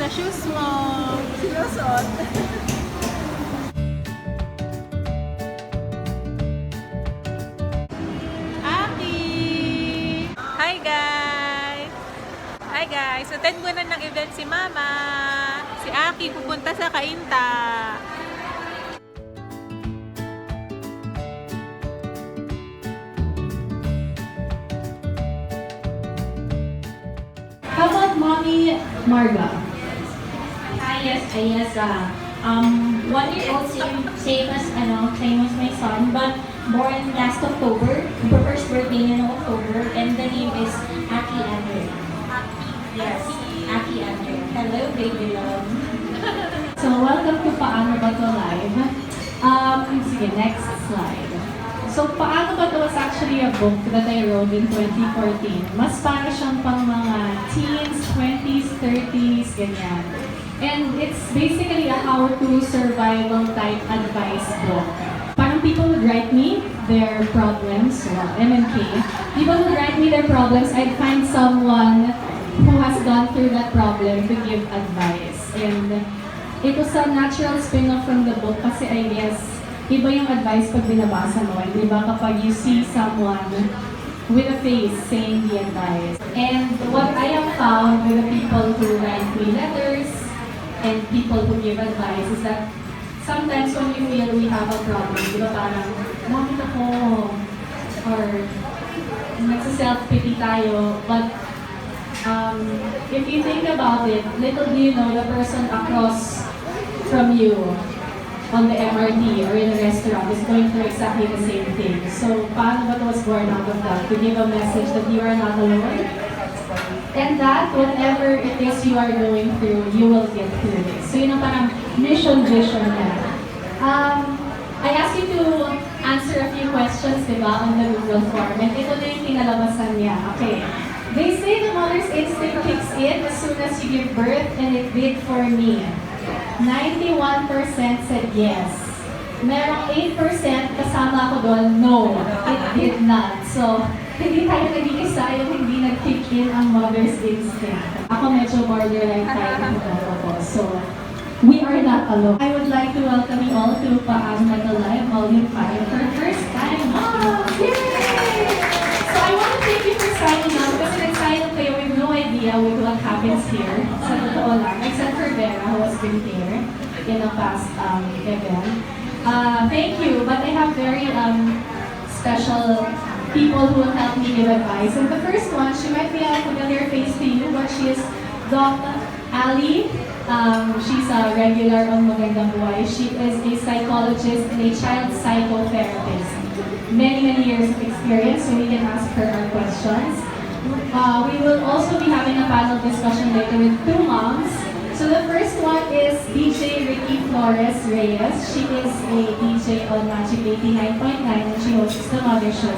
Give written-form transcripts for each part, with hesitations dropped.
sa shoes mo. Sinusot. Akki! Hi guys! Hi guys! Attend muna ng event si Mama. Si Akki pupunta sa Kainta. How about Mommy Marga? Yes, Ayeza. 1-year-old, same as my son, but born last October. The first birthday niya in October, and the name is Akki Andre. Yes, Akki Andre. Hello, baby love. So, welcome to Paano Ba To Live. Sige, next slide. So, Paano Ba To was actually a book that I wrote in 2014. Mas para siyang pang mga teens, 20s, 30s, ganyan. And it's basically a how-to survival type advice book. Parang people would write me their problems, MMK. People would write me their problems, I'd find someone who has gone through that problem to give advice. And it was a natural spin-off from the book kasi I guess iba yung advice pag binabasa mo. Di ba kapag you see someone with a face saying the advice. And what I have found with the people who write me letters and people who give advice is that sometimes when we feel we have a problem, di ba parang, bakit ako? Or nagsa-self-pity tayo. But if you think about it, little do you know the person across from you on the MRT or in a restaurant is going through exactly the same thing. So, Paano Ba To was born out of that, to give a message that you are not alone. And that, whatever it is you are going through, you will get through it. So, yun ang parang mission, vision niya. I asked you to answer a few questions, di ba, on the Google form. And ito na yung pinalabasan niya. Okay. They say the mother's instinct kicks in as soon as you give birth, and it did for me. 91% said yes. Merong 8% kasama ako doon, no, it did not. So, hindi tayo nag-iisa yung hindi nag-kick in ang mother's instinct. Ako medyo borderline type ako. So, we are not alone. I would like to welcome you all to Paano Ba To Live Volume 5 for the first time. Oh, yay! So, I want to thank you for signing up kasi nag-sign up kayo with no idea with what happens here. Sa totoo lang, except for Vera who has been here in the past event. Thank you, but I have very special people who will help me give advice. And the first one, she might be a familiar face to you, but she is Dr. Ali. She's a regular on Magandang Buhay. She is a psychologist and a child psychotherapist. Many years of experience, so we can ask her our questions. We will also be having a panel discussion later with two moms. So the first one is DJ Rikiflo Reyes. She is a DJ on Magic 89.9 and she hosts the Mother Show.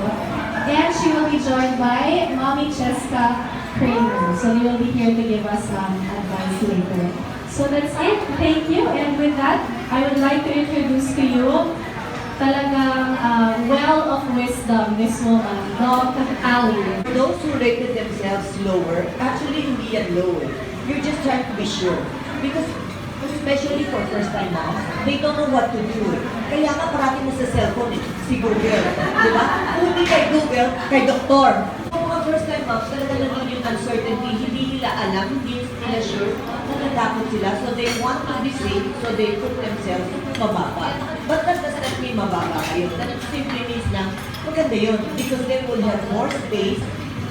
And she will be joined by Mommy Chesca Kramer. So they will be here to give us advice later. So that's it. Thank you. And with that, I would like to introduce to you talagang well of wisdom, this woman, Dr. Ali. For those who rated themselves lower, actually hindi yan low. You're just trying to be sure. Because especially for first-time moms, they don't know what to do. Kaya nga parati mo sa cellphone si Google. Di ba? Kung hindi kay Google, kay doktor. Kung mga first-time moms, talaga naman yung uncertainty, hindi nila alam, hindi nila sure, natatakot sila. So they want to be safe, so they put themselves mababa. But that does not mean mababa kayo. That simply means na maganda yun because they will have more space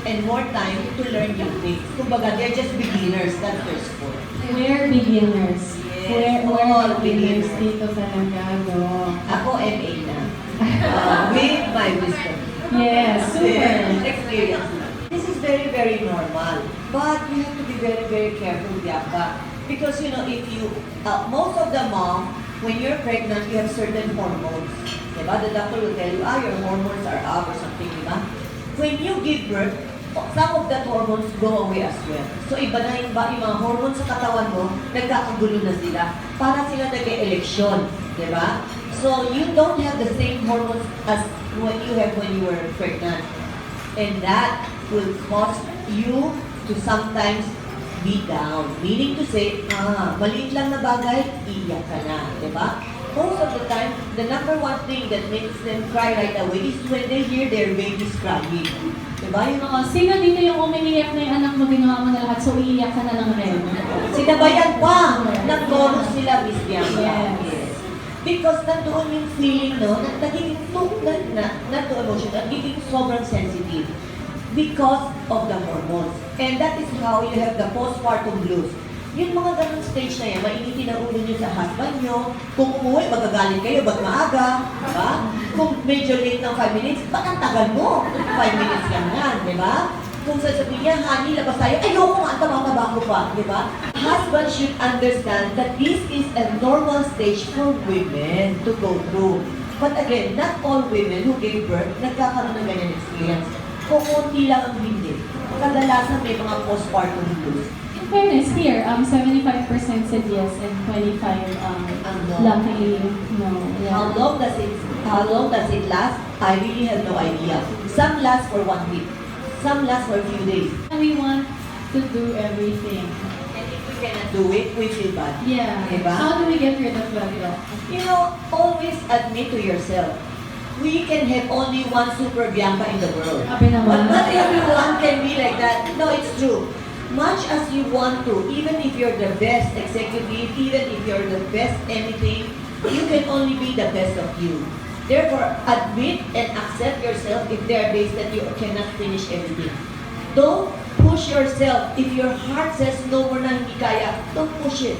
and more time to learn new things. Kumbaga, they're just beginners, that's their sport. We're beginners. Yes, We're beginners dito talaga, no? Ako, MA na. With my wisdom. Yes, super. Experience. This is very normal. But you have to be very careful, Bianca. Because, you know, if you, most of the mom, when you're pregnant, you have certain hormones. Diba? The doctor will tell you, your hormones are up or something, diba? When you give birth, some of that hormones go away as well. So iba na yung mga hormones sa katawan mo, nagkakagulo na sila. Para sila nag-e-eleksyon, di ba? So you don't have the same hormones as what you have when you were pregnant. And that will cause you to sometimes be down. Meaning to say, maliit lang na bagay, iyak ka na. Diba? Most of the time, the number one thing that makes them cry right away is when they hear their babies crying. Diba? Yung Oo, sino dito yung umiiyak na yung anak mo, ginawa mo na lahat, so iiyak ka na lang rin? sinabayan pa ng chorus sila, Miss Bianca. Yes. Because nandoon yung feeling, no, na nagiging not to emotion, nagiging sobrang sensitive because of the hormones. And that is how you have the postpartum blues. Yung mga ganun stage na yan, mainitin ang ulo nyo sa husband nyo. Kung umuwi, magagalit kayo, ba't maaga? Diba? Kung medyo late ng 5 minutes, ba't ang tagal mo? 5 minutes lang yan, diba? Kung sasabihin niya, honey, labas tayo, ayoko nga, ang taba-taba ko pa, diba? Husband should understand that this is a normal stage for women to go through. But again, not all women who gave birth nagkakaroon ng ganyan experience. Kukunti lang ang hindi. Kadalasan may mga postpartum blues. In fairness, here, 75% said yes and 25 no. luckily no. Yeah. How long does it last? I really have no idea. Some last for 1 week. Some last for a few days. We want to do everything. And if we cannot do it, we feel bad. Yeah. Diba? How do we get rid of that? You know, always admit to yourself, we can have only one super Bianca in the world. Sabi But naman. not everyone can be like that. No, it's true. Much as you want to, even if you're the best executive, even if you're the best anything, you can only be the best of you. Therefore, admit and accept yourself if there are days that you cannot finish everything. Don't push yourself. If your heart says no more na hindi kaya, don't push it.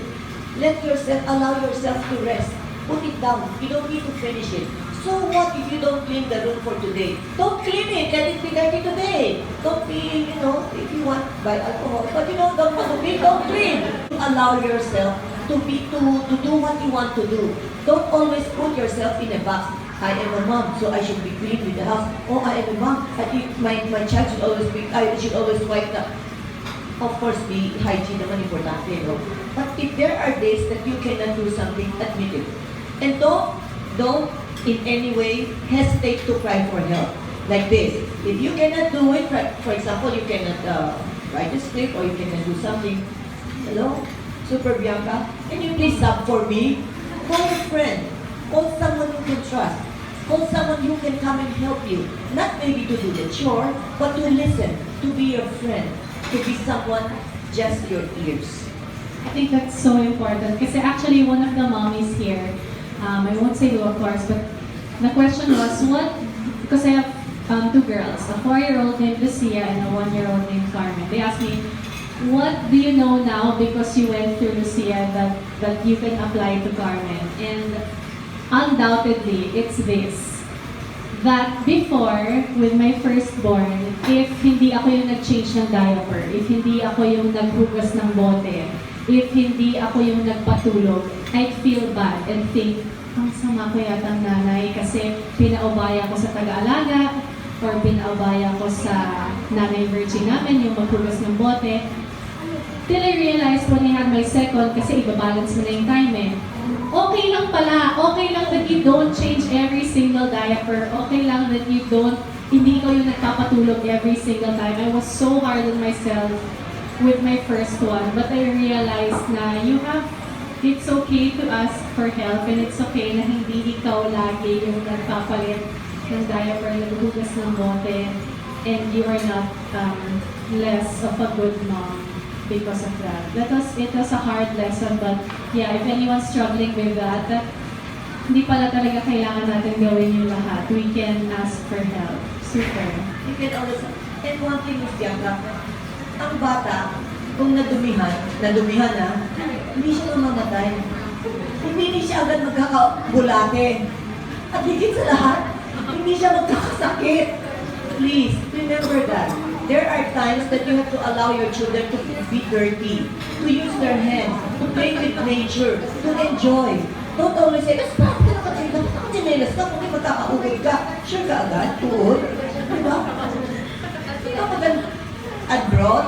Let yourself, allow yourself to rest. Put it down. You don't need to finish it. So what if you don't clean the room for today? Don't clean it. Let it be dirty today. Don't be, if you want, buy alcohol. But don't want to be, don't clean. Allow yourself to do what you want to do. Don't always put yourself in a box. I am a mom, so I should be clean with the house. Oh, I am a mom. I think my child should always be, I should always wipe the. Of course, the hygiene naman importante, no? But if there are days that you cannot do something, admit it. And don't in any way hesitate to cry for help. Like this. If you cannot do it, for example, you cannot write a script or you cannot do something. Hello, Super Bianca, can you please sub for me? Call a friend. Call someone you can trust. Call someone who can come and help you. Not maybe to do the chore, but to listen, to be your friend, to be someone just your ears. I think that's so important. Kasi actually, one of the mommies here, I won't say who of course, but the question was, because I have 2 girls, a 4-year-old named Lucia and a 1-year-old named Kramer. They asked me, what do you know now because you went through Lucia that you can apply to Carmen? And undoubtedly, it's this. That before, with my firstborn, if hindi ako yung nag-change ng diaper, if hindi ako yung naghugas ng bote, if hindi ako yung nagpatulog, I'd feel bad and think, ang sama ko yata ang nanay kasi pinaubaya ko sa taga-alaga or pinaubaya ko sa nanay virgin namin yung maghugas ng bote. Till I realized when I had my second, kasi ibabalance mo na yung time eh, okay lang pala, okay lang that you don't change every single diaper, okay lang that hindi ko yung nagpapatulog every single time. I was so hard on myself with my first one, but I realized na it's okay to ask for help and it's okay na hindi ikaw lagi yung nagpapalit ng diaper, naghugas ng bote, and you are not less of a good mom because of that. It was a hard lesson, but yeah, if anyone's struggling with that, hindi pala talaga kailangan natin gawin yung lahat. We can ask for help. Super. You can always, and one thing is, Bianca, ang bata, kung nadumihan na, hindi siya mamamatay. Hindi siya agad magkakabulate. At higit sa lahat, hindi siya magkakasakit. Please, remember that. There are times that you have to allow your children to be dirty, to use their hands, to play with nature, to enjoy. Don't always say, stop ka na kasi, nakasinelas ka, kung di magkakaugod ka. Sure ka agad, tuod. Diba?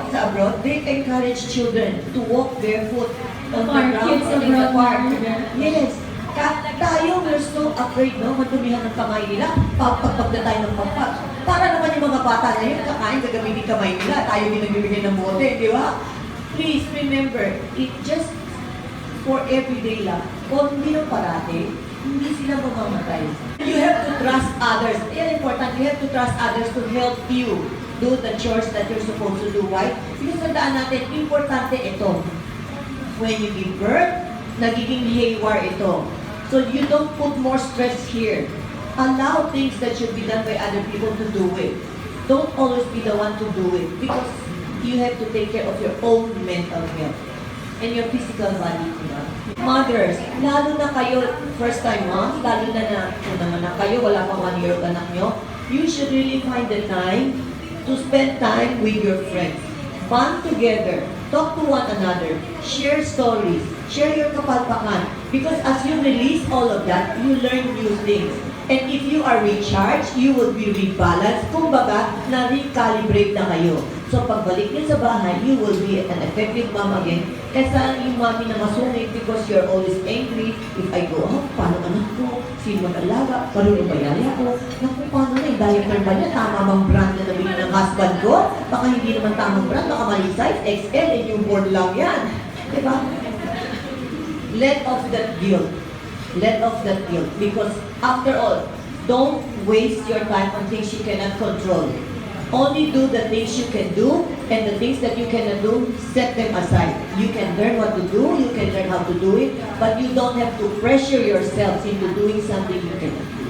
Sa abroad, they encourage children to walk barefoot on the ground Kids or in the abroad. park. Yes. Tayo, we're so afraid, no? Matumihan ng kamay nila, pagpag na tayo ng pagpag. Para naman yung mga bata na yun, kakain, gagamitin kamay nila, tayo din nagbibigay ng bote, di ba? please remember, it just for everyday lang. Kung hindi lang parati, hindi sila mamamatay. You have to trust others. Yan important. You have to trust others to help you do the chores that you're supposed to do, right? Because tandaan natin, importante ito. When you give birth, nagiging haywire ito. So you don't put more stress here. Allow things that should be done by other people to do it. Don't always be the one to do it because you have to take care of your own mental health and your physical body. Mothers, lalo na kayo, first time moms, lalo na kung naman na kayo, wala pang 1 year old anak nyo, you should really find the time to spend time with your friends. Bond together, talk to one another, share stories, share your kapalpakan. Because as you release all of that, you learn new things. And if you are recharged, you will be rebalanced. Kumbaga, na-recalibrate na kayo. So pagbalik niyo sa bahay, you will be an effective mom again. Kaysa yung mami na masungit because you're always angry. If I go out, paano anak ko? Sino mag-alaga? Parang ba yaya ko? Naku, paano na yung diaper ba niya? Tama bang brand na nabili ng husband ko? Baka hindi naman tamang brand, baka mali size, XL, and newborn lang yan. Diba? Let off that guilt. Let off that guilt. Because after all, don't waste your time on things you cannot control. Only do the things you can do, and the things that you cannot do, set them aside. You can learn what to do, you can learn how to do it, but you don't have to pressure yourself into doing something you cannot do.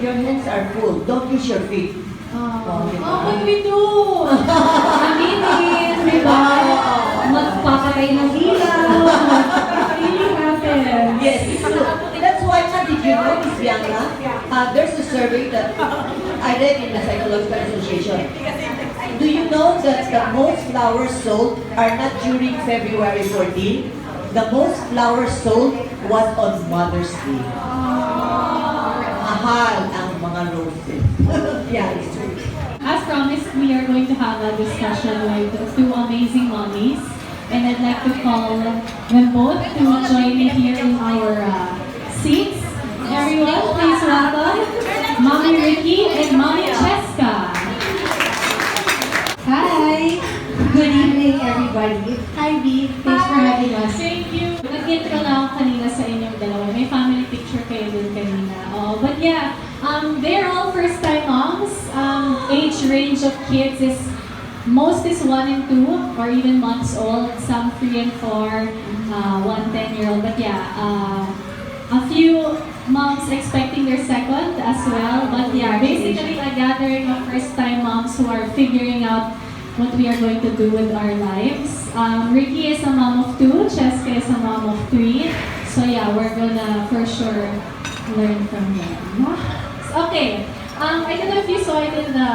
Your hands are full. Don't use your feet. What we do? Aminin, di ba? Magpapatay ng ilaw. Really happens. Yes, it's true. That's why, did you know, Miss Bianca? There's a survey that I read in the Psychological Association. Do you know that the most flowers sold are not during February 14? The most flowers sold was on Mother's Day. Mahal ang mga roses. Yeah, it's true. As promised, we are going to have a discussion with two amazing mommies. And I'd like to call them both to join me here in our seats. Everyone, please welcome Mommy Ricky and Mommy Chesca. Hi! Good evening, everybody. Hi, B. Thanks for having us. Thank you. Nag-intro na ako kanina sa inyong dalawa. May family picture kayo dun kanina. Oh, but yeah, they're all first-time moms. Age range of kids is most is 1 and 2 or even months old. Some 3 and 4, 1 10-year-old. But yeah, a few moms expecting their second as well. But yeah, basically a gathering of first-time moms who are figuring out what we are going to do with our lives. Ricky is a mom of 2, Chesca is a mom of 3. So yeah, we're gonna for sure learn from them. Okay, I don't know if you saw it in the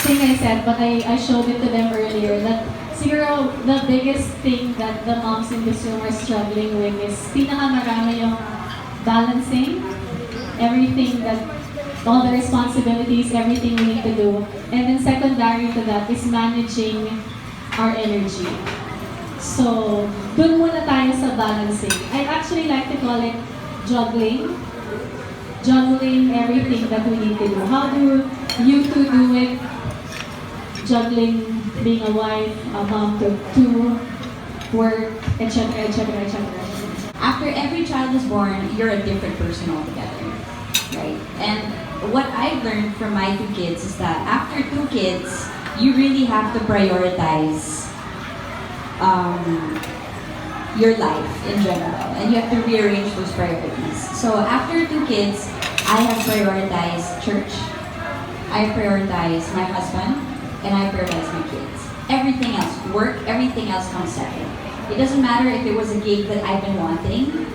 thing I said, but I showed it to them earlier that siguro the biggest thing that the moms in this room are struggling with is pinakamarami yung balancing everything that all the responsibilities, everything we need to do. And then secondary to that is managing our energy. So, dun muna tayo sa balancing. I actually like to call it juggling. Juggling everything that we need to do. How do you two do it? Juggling being a wife, a mom to 2, work, etc., etc., etc. After every child is born, you're a different person altogether, right? And what I've learned from my 2 kids is that after 2 kids, you really have to prioritize your life in general, and you have to rearrange those priorities. So after 2 kids, I have prioritized church, I prioritize my husband, and I prioritize my kids. Everything else, work, everything else comes second. It doesn't matter if it was a gig that I've been wanting.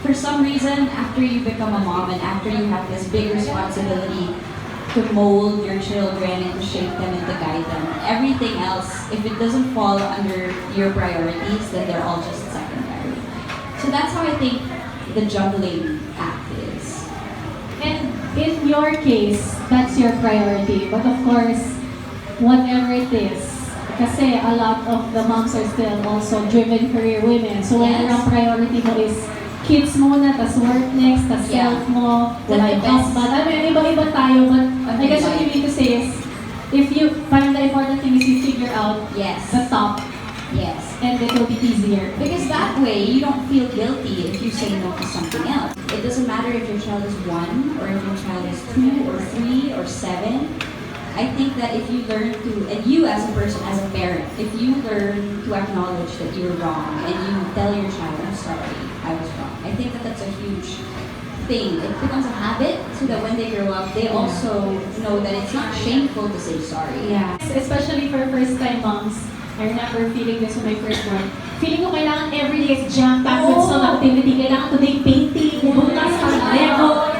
For some reason, after you become a mom and after you have this big responsibility to mold your children and to shape them and to guide them, everything else, if it doesn't fall under your priorities, then they're all just secondary. So that's how I think the juggling act is. And in your case, that's your priority. But of course, whatever it is, kasi a lot of the moms are still also driven career women. So when Yes. ang priority mo is kids muna, tas work next, tas Yeah. self mo, That wala depends. husband. I mean, iba-iba tayo, but I guess what you mean to say is, if you, parang the important thing is you figure out Yes. the top Yes. And it will be easier. Because that way, you don't feel guilty if you say no to something else. It doesn't matter if your child is 1 or if your child is 2 or 3 or 7. I think that if you learn to, and you as a person, as a parent, if you learn to acknowledge that you were wrong and you tell your child, I'm sorry, I was wrong. I think that that's a huge thing. It becomes a habit so that when they grow up, they also know that it's not shameful to say sorry. Yeah. Especially for first-time moms. I remember feeling this when my first born. Feeling ko kailangan everyday is jam-packed with some activity. Kailangan today painting, bukas, Lego.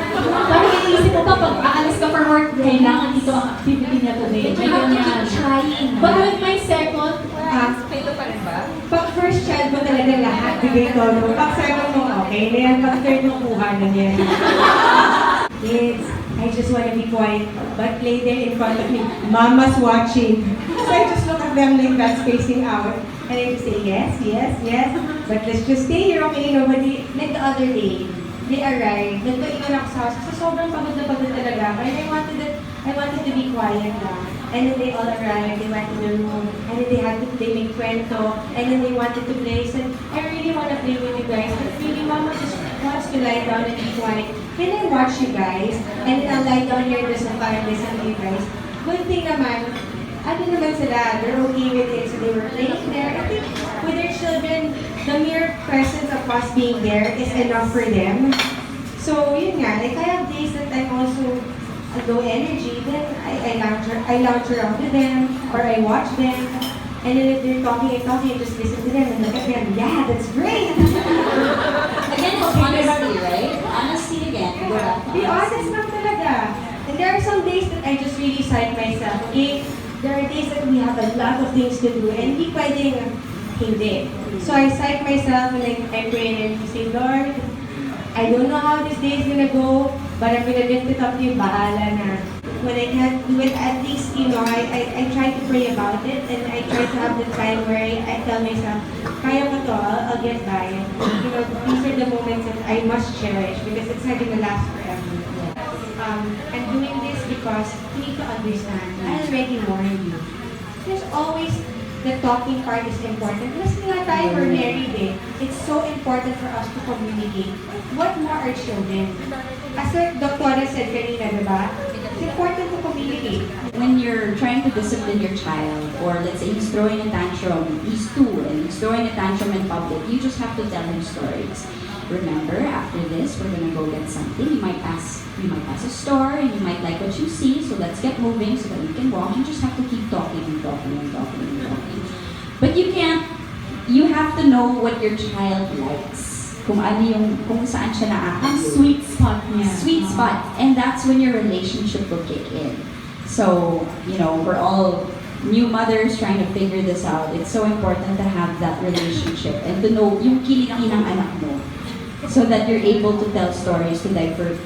Parang iniisip mo pa, pag aalis ka for work, kailangan dito ang activity niya today. You have to keep trying. But with my second, Pag first child mo talaga lahat, bigay ko, no? Pag second mo, okay na yan. Pag third mo, kuha na yan. Kids, I just want to be quiet, but play there in front of me. Mama's watching. So I just look at them like that, spacing out. And I just say, yes, yes, yes. But let's just stay here, okay? Nobody, like the other day, they arrived. Nagpaingon ako sa house. So sobrang pagod na pagod talaga. And I wanted to be quiet lang. And then they all arrived, they went to their room, and then they make kwento, and then they wanted to play. So I really want to play with you guys, but really Mama just wants to lie down and be quiet. Can I watch you guys? And then I'll lie down here in the sofa and listen to you guys. Good thing naman, ano naman sila, they're okay with it, so they were playing there. I think with their children, the mere presence of us being there is enough for them. So yun nga, like I have days that I'm also low energy, then I lounge around with them, or I watch them, and then if they're talking, I just listen to them and look at them. Yeah, that's great. Again, it's honesty, right? Honesty again. Be honest lang talaga. And there are some days that I just really psych myself. Okay, there are days that we have a lot of things to do, and hindi pwedeng hindi. So I psych myself and I pray and I say, Lord, I don't know how this day is gonna go, but I'm gonna lift it up to you, bahala na. When I can't do it, at least, I try to pray about it, and I try to have the time where I tell myself, kaya ko to, I'll get by. These are the moments that I must cherish because it's not gonna last forever. I'm doing this because you need to understand, I already warned you. There's always the talking part is important. Kasi nga tayo, we're married eh. It's so important for us to communicate. What more are children? As the doctora said kanina, diba? It's important to communicate. When you're trying to discipline your child, or let's say he's throwing a tantrum, he's 2 and he's throwing a tantrum in public, you just have to tell him stories. Remember, after this, we're gonna go get something. You might pass a store, and you might like what you see, so let's get moving so that we can walk. You just have to keep talking and talking and talking and talking. But you have to know what your child likes. Kung saan siya ang nakaka-feel. sweet spot niya. Sweet spot. And that's when your relationship will kick in. So, we're all new mothers trying to figure this out. It's so important to have that relationship and to know yung kiliti ng anak mo so that you're able to tell stories to divert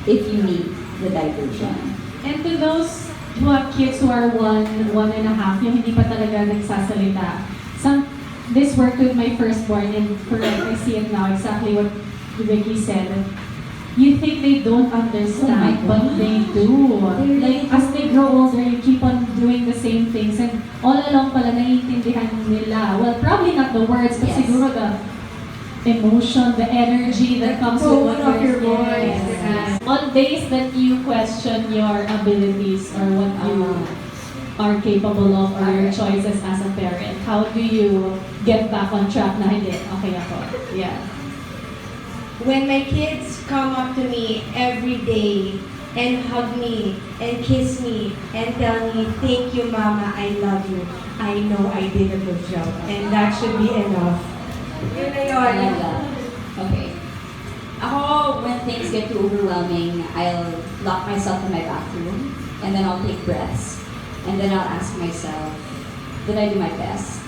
if you need the diversion. And to those who have kids who are 1.5, yung hindi pa talaga nagsasalita, this worked with my firstborn, and correct, I see it now, exactly what Ricky said. You think they don't understand, but they do. Like, as they grow older, you keep on doing the same things, and all along pala naiintindihan nila. Well, probably not the words, but Yes. siguro the emotion, the energy that comes with what Tone of your you're voice. saying. On days that you question your abilities or what you are capable of or your choices as a parent, how do you get back on track na hindi, okay ako? Yeah. When my kids come up to me every day and hug me and kiss me and tell me, thank you, Mama, I love you, I know I did a good job. And that should be enough. Yun na yun. I like that. Okay. Ako, when things get too overwhelming, I'll lock myself in my bathroom, and then I'll take breaths, and then I'll ask myself, did I do my best?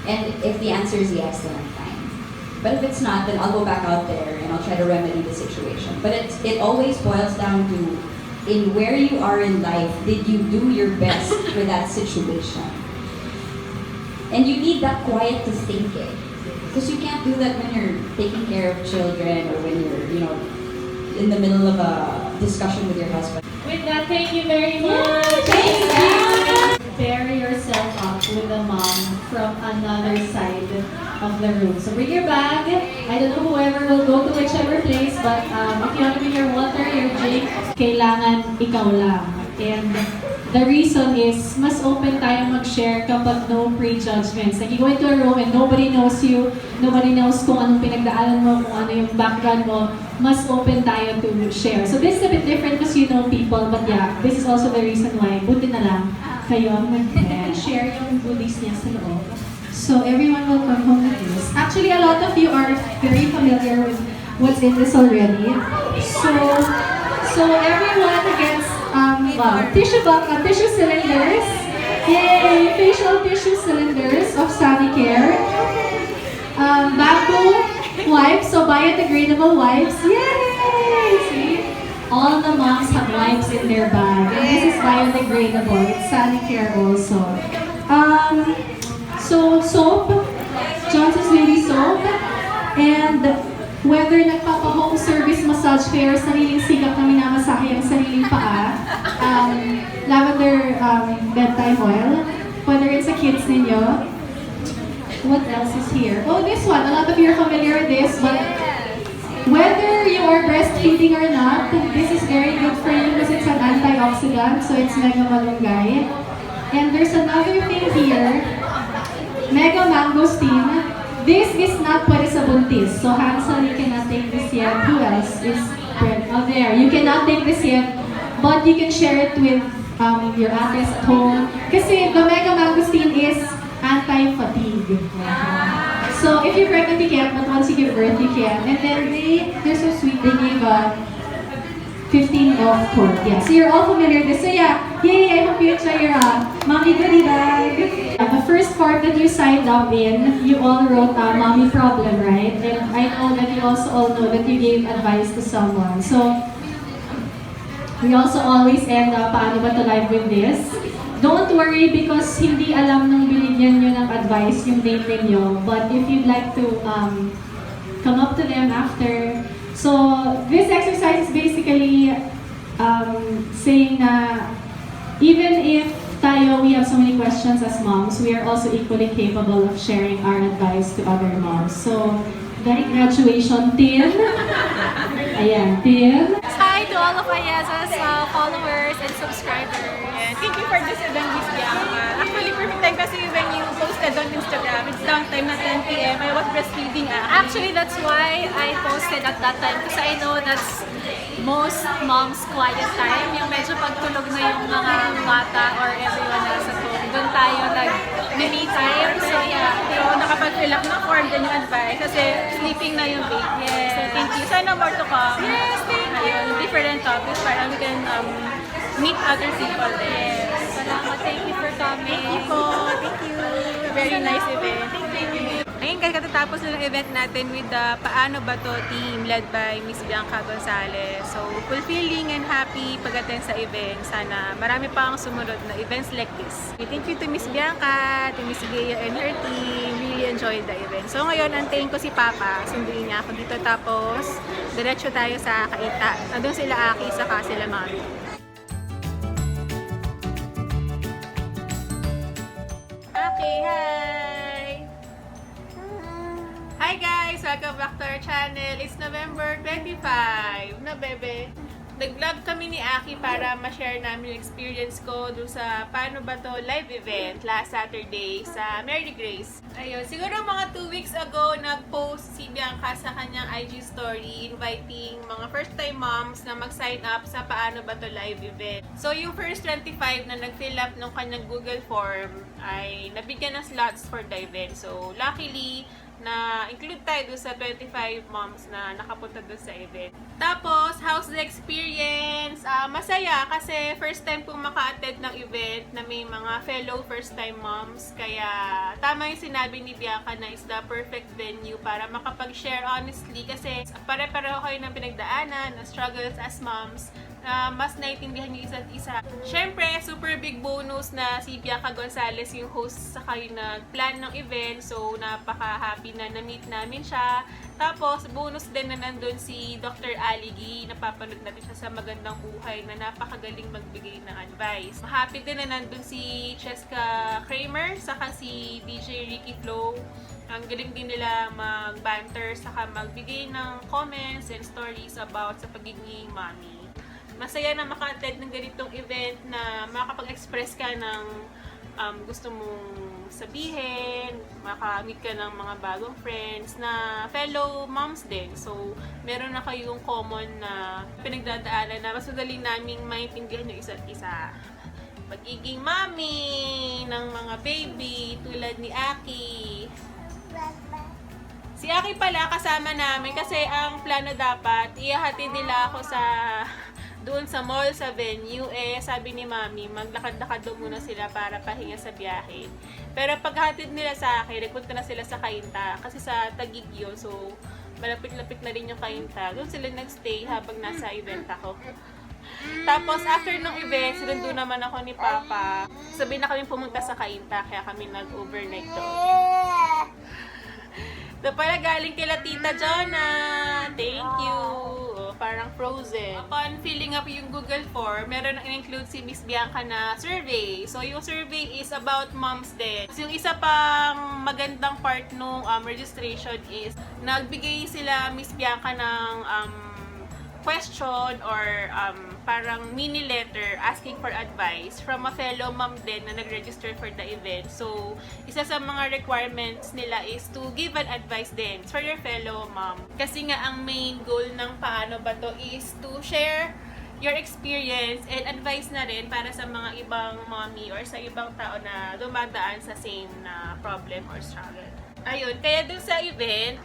And if the answer is yes, then I'm fine. But if it's not, then I'll go back out there and I'll try to remedy the situation. But it always boils down to, in where you are in life, did you do your best for that situation? And you need that quiet to think it. Because you can't do that when you're taking care of children or when you're, in the middle of a discussion with your husband. With that, thank you very much. Thanks, Bury yourself up with the mom from another side of the room. So bring your bag. I don't know whoever will go to whichever place, but if you want to bring your water, your drink, kailangan ikaw lang. And the reason is, mas open tayo mag-share kapag no prejudgments. Like, you go into a room and nobody knows you, nobody knows kung anong pinagdaanan mo, kung ano yung background mo, mas open tayo to share. So this is a bit different because you know people, but yeah, this is also the reason why, buti na lang, kayo mag-share yung goodies niya sa loob. So everyone will come home with this. Actually, a lot of you are very familiar with what's in this already. So everyone gets tissue cylinders. Yay! Facial tissue cylinders of Sanicare. Bamboo wipes, so biodegradable wipes. Yay! See? All the moms have wipes in their bag. And this is biodegradable. It's Sanicare also. So soap, Johnson's Baby soap, and whether nagpapa-home service massage kayo, sariling sikap na minamasahe ang sariling paa, lavender bedtime oil, whether it's a kids ninyo. What else is here? Oh, this one. A lot of you are familiar with this, but whether you are breastfeeding or not, this is very good for you because it's an antioxidant, so it's mega malunggay. And there's another thing here, mega mangosteen. This is not pwede sa buntis. So Hansel, you cannot take this yet. Who else is pregnant? Oh, there. You cannot take this yet, but you can share it with your aunties at home. Kasi the mega mangosteen is anti-fatigue. So if you're pregnant, you can't, but once you give birth, you can. And then they're so sweet. They gave 15 off cord. Yeah, so you're all familiar with this. So yeah, yay! I hope you enjoy your mommy goodie bag. The first part that you signed up in, you all wrote mommy problem, right? And I know that you also all know that you gave advice to someone. So we also always end up Paano Ba To live with this. Don't worry because hindi alam nung binigyan nyo ng advice yung name ninyo. But if you'd like to come up to them after. So this exercise is basically saying na even if we have so many questions as moms, we are also equally capable of sharing our advice to other moms. So, very graduation, Tin. Ayan, Tin. Hi to all of Ayeza's followers and subscribers. Yeah, thank you for this event, Miss Bianca. Actually, perfect time kasi when you posted on Instagram, it's downtime na 10 p.m. I was breastfeeding. Actually, that's why I posted at that time kasi I know that's most moms' quiet time. Yung medyo pagtulog na yung mga bata or everyone else at home. Doon tayo nag-me time. So yeah, pero nakapag-fill up na form din yung advice kasi sleeping na yung baby. Yes. So thank you. Sana more to come. Yes, thank you. Different topics para we can meet other people there. Yes. Salamat. Thank you for coming. Thank you po. Thank you. Very nice event. Thank you. Ayun guys, katatapos na ng event natin with the Paano Ba To team led by Miss Bianca Gonzalez. So, fulfilling and happy pag-attend sa event. Sana marami pang sumunod na events like this. Thank you to Miss Bianca, to Miss Gea and her team. Really enjoyed the event. So, ngayon, antayin ko si Papa. Sunduin niya ako dito. Tapos, diretso tayo sa Kaita. Nandun sila Akki, saka sila Mami. Akki, hi! Hi guys! Welcome back to our channel. It's November 25. Na bebe? Nag-vlog kami ni Akki para ma-share namin yung experience ko dun sa Paano Ba To live event last Saturday sa Mary Grace. Ayun, siguro mga 2 weeks ago, nag-post si Bianca sa kanyang IG story inviting mga first-time moms na mag-sign up sa Paano Ba To live event. So, yung first 25 na nag-fill up ng kanyang Google form ay nabigyan ng slots for the event. So, luckily, na include tayo doon sa 25 moms na nakapunta doon sa event. Tapos, how's the experience? Masaya kasi first time kong maka-attend ng event na may mga fellow first time moms. Kaya, tama yung sinabi ni Bianca na is the perfect venue para makapag-share honestly kasi pare-pareho kayo ng pinagdaanan, na struggles as moms. Mas naiintindihan yung isa't isa. Siyempre, super big bonus na si Bianca Gonzalez yung host sa kayo nag-plan ng event. So, napaka-happy na na-meet namin siya. Tapos, bonus din na nandun si Dr. Ayee, napapanood natin siya sa Magandang Buhay na napakagaling magbigay ng advice. Happy din na nandun si Chesca Kramer, saka si DJ Rikiflo. Ang galing din nila mag-banter, saka magbigay ng comments and stories about sa pagiging mommy. Masaya na maka-attend ng ganitong event na makapag-express ka ng gusto mong sabihin, makamit ka ng mga bagong friends na fellow moms din. So, meron na kayong common na pinagdadaanan na mas madali naming maintindihan yung isa't isa. Pagiging mommy ng mga baby tulad ni Akki. Si Akki pala kasama namin kasi ang plano dapat ihahatid nila ako doon sa mall, sa venue, sabi ni Mami, maglakad-lakad doon muna sila para pahinga sa biyahe. Pero paghatid nila sa akin, nagpunta na sila sa Kainta, kasi sa Taguig yun, so malapit-lapit na rin yung Kainta. Doon sila nagstay habang nasa event ako. Tapos, after ng event, sinundo naman ako ni Papa. Sabi na kami pumunta sa Kainta, kaya kami nag-overnight doon. Ito pala galing kila Tita Jonah. Thank you. Oh, parang frozen. Upon filling up yung Google form, meron in-include si Miss Bianca na survey. So, yung survey is about moms din. So, yung isa pang magandang part nung registration is nagbigay sila Miss Bianca ng question or parang mini letter asking for advice from a fellow mom din na nag-register for the event. So, isa sa mga requirements nila is to give an advice din for your fellow mom. Kasi nga ang main goal ng Paano Ba To is to share your experience and advice na rin para sa mga ibang mommy or sa ibang tao na dumadaan sa same na problem or struggle. Ayun, kaya dun sa event,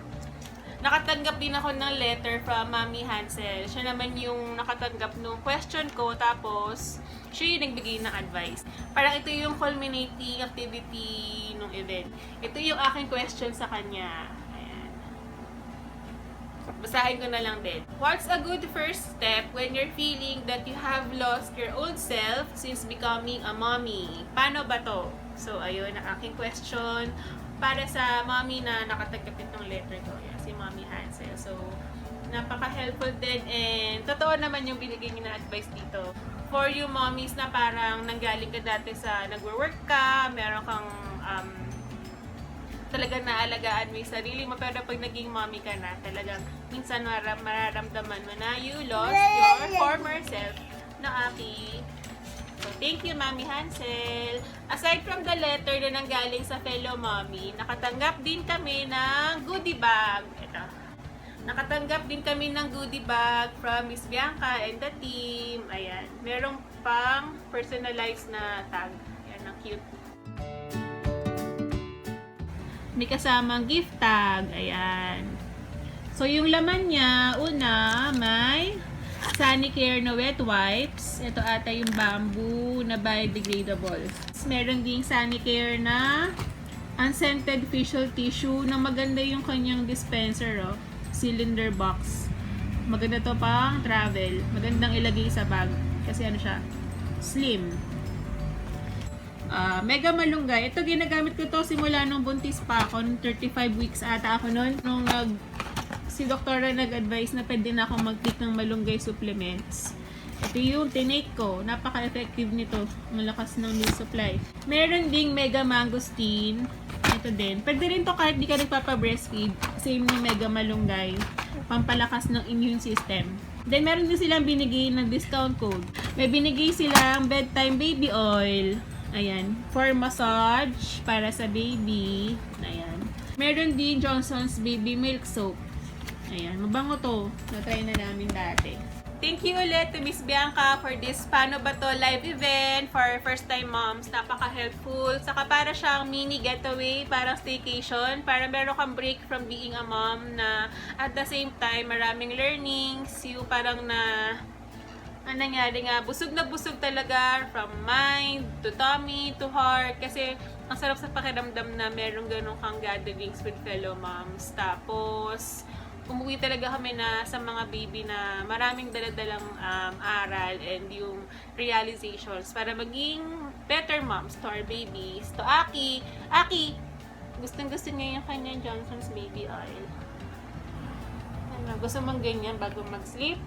nakatanggap din ako ng letter from Mami Hansel. Siya naman yung nakatanggap ng question ko, tapos siya yung nagbigay ng advice. Parang ito yung culminating activity ng event. Ito yung aking question sa kanya. Ayan. Basahin ko na lang din. What's a good first step when you're feeling that you have lost your old self since becoming a mommy? Paano ba to? So, ayun ang aking question para sa mommy na nakatanggap itong letter ko. Yan, si Mami Hansel. So, napaka-helpful din and totoo naman yung binigay niya na advice dito. For you mommies na parang nanggaling ka dati sa nagwo-work ka, meron kang talagang naalagaan mo yung sarili mo, pero pag naging mommy ka na, talagang minsan mararamdaman mo na you lost your former self na Akki. So, thank you, Mami Hansel. Aside from the letter na nanggaling sa fellow mommy, nakatanggap din kami ng goodie bag. Ito. Nakatanggap din kami ng goodie bag from Miss Bianca and the team. Ayan. Merong pang personalized na tag. Ayan, ang cute. May kasamang gift tag. Ayan. So, yung laman niya, una, may Sanicare na wet wipes. Ito ata yung bamboo na biodegradable. Meron ding Sanicare na unscented facial tissue na maganda yung kanyang dispenser, oh. Cylinder box. Maganda to pang travel. Magandang ilagay sa bag. Kasi ano siya? Slim. Mega malunggay. Ito ginagamit ko to simula nung buntis pa ako. 35 weeks ata ako nun. Nung si doktora nag-advise na pwede na akong mag-take ng malunggay supplements. Ito yung tinake ko. Napaka-effective nito. Malakas ng milk supply. Meron ding mega mangosteen. Ito din. Pwede rin to kahit di ka nagpapa-breastfeed. Same ni mega malunggay. Pampalakas ng immune system. Then, meron din silang binigay ng discount code. May binigay silang bedtime baby oil. Ayan. For massage para sa baby. Ayan. Meron din Johnson's baby milk soap. Ayan, mabango to. Na-try na namin dati. Thank you ulit to Miss Bianca for this Paano Ba To live event for first-time moms. Napaka-helpful. Saka para siyang mini getaway, parang staycation, para meron kang break from being a mom na at the same time, maraming learnings. Yung parang ang nangyari nga, busog na busog talaga from mind to tummy to heart. Kasi ang sarap sa pakiramdam na meron ganun kang gatherings with fellow moms. Tapos, umuwi talaga kami na sa mga baby na maraming daladalang aral and yung realizations para maging better moms to our babies. To Akki, gustong-gusto niya yung kanyang Johnson's baby oil. Ano, gusto mong ganyan bago mag-sleep?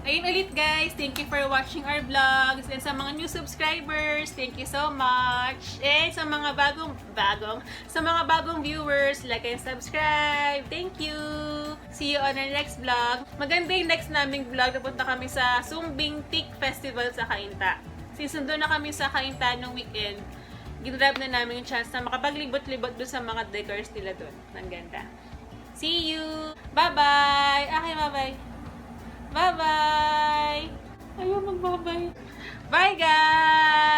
Ayun ulit guys, thank you for watching our vlogs. And sa mga new subscribers, thank you so much. And sa mga bagong viewers, like and subscribe. Thank you. See you on our next vlog. Maganda yung next naming vlog. Napunta kami sa Sumbing Teak Festival sa Cainta. Since nandun na kami sa Cainta nung weekend, ginrab na namin yung chance na makapaglibot-libot doon sa mga decors nila doon. Ang ganda. See you! Bye-bye! Okay, bye-bye! Bye-bye! Ayaw mag-bye-bye. Bye, guys!